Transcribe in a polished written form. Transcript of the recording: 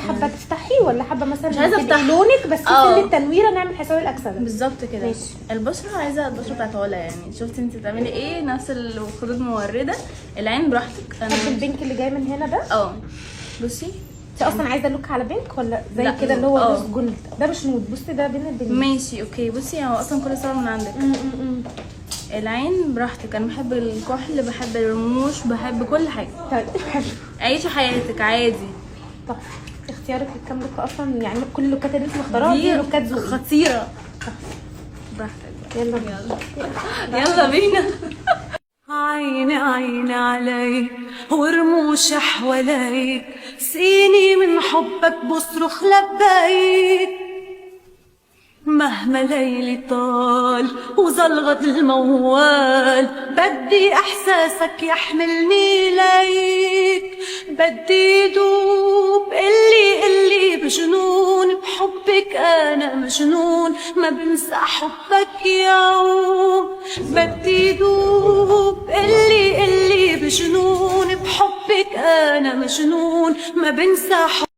حابه تفتحي ولا حابه مثلا مش عايزة تبقي أفتح. لونك بس سن التنويره نعمل حساب الاكسده بالظبط كده. ماشي. البشره عايزه البشره بتاعت علا، يعني شفتي انت بتعملي ايه، نفس الخدود مورده. العين براحتك. حب البينك اللي جاي من هنا ده. بصي انت اصلا عايزه اللوك على بينك ولا زي لا، كده اللي هو اه. روز جولد؟ ده مش نود، بصي ده بين البنين. ماشي اوكي. بصي هو اصلا كل صور من عندك. العين براحتك، انا بحب الكحل، بحب الرموش، بحب كل حاجه. طيب حلو. عيشي حياتك عادي. طب اختيارك للكام لوك اصلا، يعني كل اللوكات اللي انت مختارها دي لوكات ذوقي خطيره. براحتك بقى. يلا يلا بينا. عيني عيني عليك ورموش حواليك، سيني من حبك بصرخ لبيك. مهما ليلي طال وزلغط الموال، بدي احساسك يحملني ليك. بدي دوب اللي بجنون بحبك، انا مجنون ما بنسى حبك يوم. بدي دوب اللي بجنون بحبك، انا مجنون ما بنسى حبك.